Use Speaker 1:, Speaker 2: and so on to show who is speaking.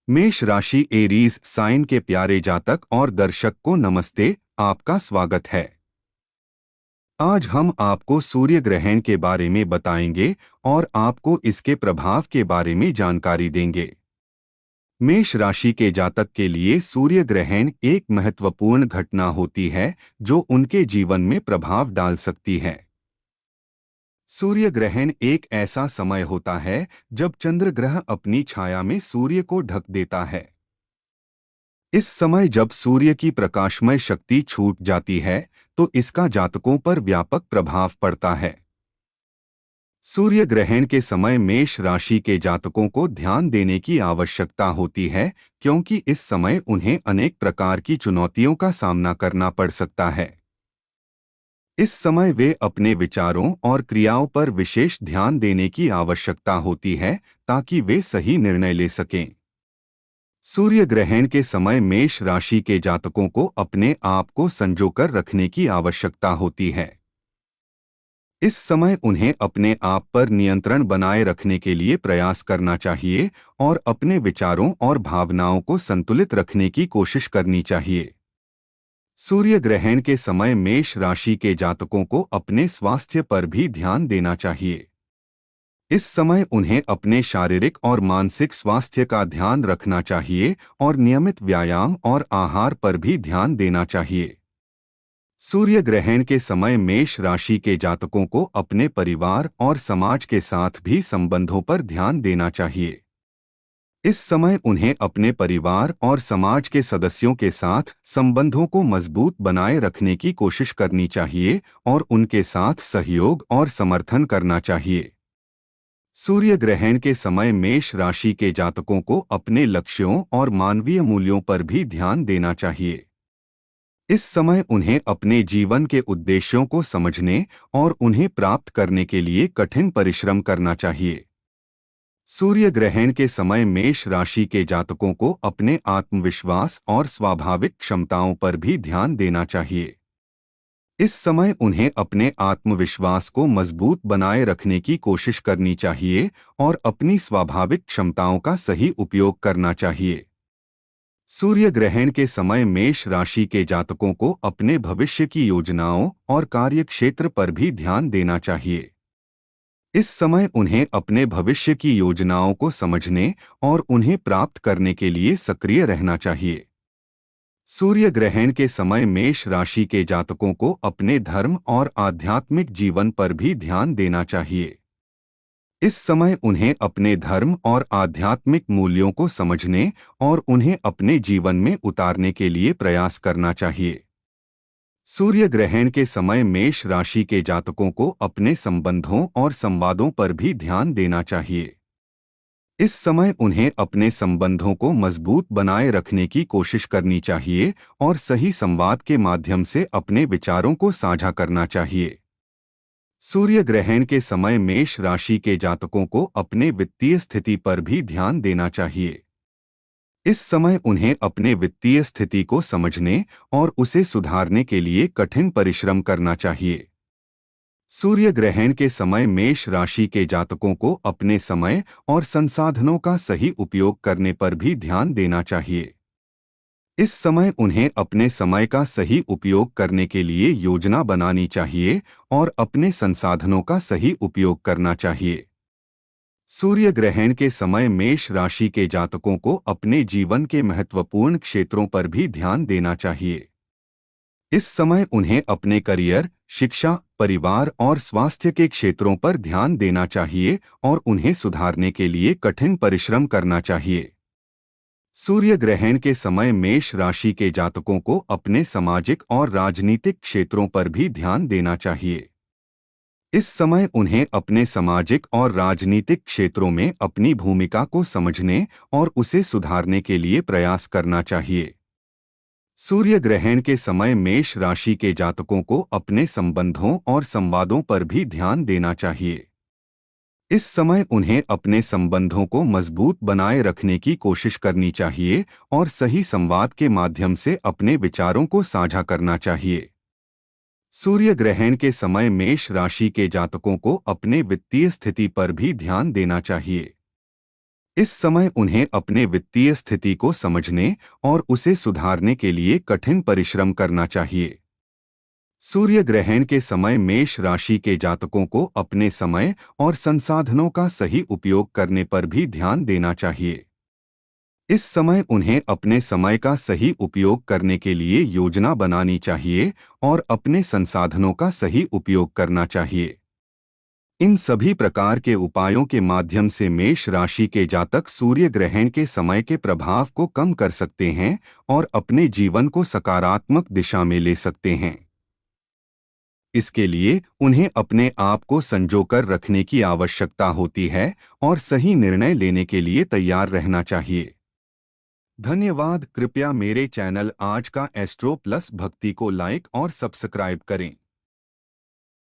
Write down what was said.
Speaker 1: मेष राशि Aries sign के प्यारे जातक और दर्शक को नमस्ते। आपका स्वागत है। आज हम आपको सूर्य ग्रहण के बारे में बताएंगे और आपको इसके प्रभाव के बारे में जानकारी देंगे। मेष राशि के जातक के लिए सूर्य ग्रहण एक महत्वपूर्ण घटना होती है जो उनके जीवन में प्रभाव डाल सकती है। सूर्य ग्रहण एक ऐसा समय होता है जब चंद्र ग्रह अपनी छाया में सूर्य को ढक देता है। इस समय जब सूर्य की प्रकाशमय शक्ति छूट जाती है तो इसका जातकों पर व्यापक प्रभाव पड़ता है। सूर्य ग्रहण के समय मेष राशि के जातकों को ध्यान देने की आवश्यकता होती है क्योंकि इस समय उन्हें अनेक प्रकार की चुनौतियों का सामना करना पड़ सकता है। इस समय वे अपने विचारों और क्रियाओं पर विशेष ध्यान देने की आवश्यकता होती है ताकि वे सही निर्णय ले सकें। सूर्य ग्रहण के समय मेष राशि के जातकों को अपने आप को संजोकर रखने की आवश्यकता होती है। इस समय उन्हें अपने आप पर नियंत्रण बनाए रखने के लिए प्रयास करना चाहिए और अपने विचारों और भावनाओं को संतुलित रखने की कोशिश करनी चाहिए। सूर्य ग्रहण के समय मेष राशि के जातकों को अपने स्वास्थ्य पर भी ध्यान देना चाहिए। इस समय उन्हें अपने शारीरिक और मानसिक स्वास्थ्य का ध्यान रखना चाहिए और नियमित व्यायाम और आहार पर भी ध्यान देना चाहिए। सूर्य ग्रहण के समय मेष राशि के जातकों को अपने परिवार और समाज के साथ भी संबंधों पर ध्यान देना चाहिए। इस समय उन्हें अपने परिवार और समाज के सदस्यों के साथ संबंधों को मजबूत बनाए रखने की कोशिश करनी चाहिए और उनके साथ सहयोग और समर्थन करना चाहिए। सूर्य ग्रहण के समय मेष राशि के जातकों को अपने लक्ष्यों और मानवीय मूल्यों पर भी ध्यान देना चाहिए। इस समय उन्हें अपने जीवन के उद्देश्यों को समझने और उन्हें प्राप्त करने के लिए कठिन परिश्रम करना चाहिए। सूर्य ग्रहण के समय मेष राशि के जातकों को अपने आत्मविश्वास और स्वाभाविक क्षमताओं पर भी ध्यान देना चाहिए। इस समय उन्हें अपने आत्मविश्वास को मजबूत बनाए रखने की कोशिश करनी चाहिए और अपनी स्वाभाविक क्षमताओं का सही उपयोग करना चाहिए। सूर्य ग्रहण के समय मेष राशि के जातकों को अपने भविष्य की योजनाओं और कार्यक्षेत्र पर भी ध्यान देना चाहिए। इस समय उन्हें अपने भविष्य की योजनाओं को समझने और उन्हें प्राप्त करने के लिए सक्रिय रहना चाहिए। सूर्य ग्रहण के समय मेष राशि के जातकों को अपने धर्म और आध्यात्मिक जीवन पर भी ध्यान देना चाहिए। इस समय उन्हें अपने धर्म और आध्यात्मिक मूल्यों को समझने और उन्हें अपने जीवन में उतारने के लिए प्रयास करना चाहिए। सूर्य ग्रहण के समय मेष राशि के जातकों को अपने संबंधों और संवादों पर भी ध्यान देना चाहिए। इस समय उन्हें अपने संबंधों को मजबूत बनाए रखने की कोशिश करनी चाहिए और सही संवाद के माध्यम से अपने विचारों को साझा करना चाहिए। सूर्य ग्रहण के समय मेष राशि के जातकों को अपने वित्तीय स्थिति पर भी ध्यान देना चाहिए। इस समय उन्हें अपने वित्तीय स्थिति को समझने और उसे सुधारने के लिए कठिन परिश्रम करना चाहिए। सूर्य ग्रहण के समय मेष राशि के जातकों को अपने समय और संसाधनों का सही उपयोग करने पर भी ध्यान देना चाहिए। इस समय उन्हें अपने समय का सही उपयोग करने के लिए योजना बनानी चाहिए और अपने संसाधनों का सही उपयोग करना चाहिए। सूर्य ग्रहण के समय मेष राशि के जातकों को अपने जीवन के महत्वपूर्ण क्षेत्रों पर भी ध्यान देना चाहिए। इस समय उन्हें अपने करियर, शिक्षा, परिवार और स्वास्थ्य के क्षेत्रों पर ध्यान देना चाहिए और उन्हें सुधारने के लिए कठिन परिश्रम करना चाहिए। सूर्य ग्रहण के समय मेष राशि के जातकों को अपने सामाजिक और राजनीतिक क्षेत्रों पर भी ध्यान देना चाहिए। इस समय उन्हें अपने सामाजिक और राजनीतिक क्षेत्रों में अपनी भूमिका को समझने और उसे सुधारने के लिए प्रयास करना चाहिए। सूर्य ग्रहण के समय मेष राशि के जातकों को अपने संबंधों और संवादों पर भी ध्यान देना चाहिए। इस समय उन्हें अपने संबंधों को मजबूत बनाए रखने की कोशिश करनी चाहिए और सही संवाद के माध्यम से अपने विचारों को साझा करना चाहिए। सूर्य ग्रहण के समय मेष राशि के जातकों को अपने वित्तीय स्थिति पर भी ध्यान देना चाहिए। इस समय उन्हें अपने वित्तीय स्थिति को समझने और उसे सुधारने के लिए कठिन परिश्रम करना चाहिए। सूर्य ग्रहण के समय मेष राशि के जातकों को अपने समय और संसाधनों का सही उपयोग करने पर भी ध्यान देना चाहिए। इस समय उन्हें अपने समय का सही उपयोग करने के लिए योजना बनानी चाहिए और अपने संसाधनों का सही उपयोग करना चाहिए। इन सभी प्रकार के उपायों के माध्यम से मेष राशि के जातक सूर्य ग्रहण के समय के प्रभाव को कम कर सकते हैं और अपने जीवन को सकारात्मक दिशा में ले सकते हैं। इसके लिए उन्हें अपने आप को संजोकर रखने की आवश्यकता होती है और सही निर्णय लेने के लिए तैयार रहना चाहिए। धन्यवाद। कृपया मेरे चैनल आज का एस्ट्रो प्लस भक्ति को लाइक और सब्सक्राइब करें।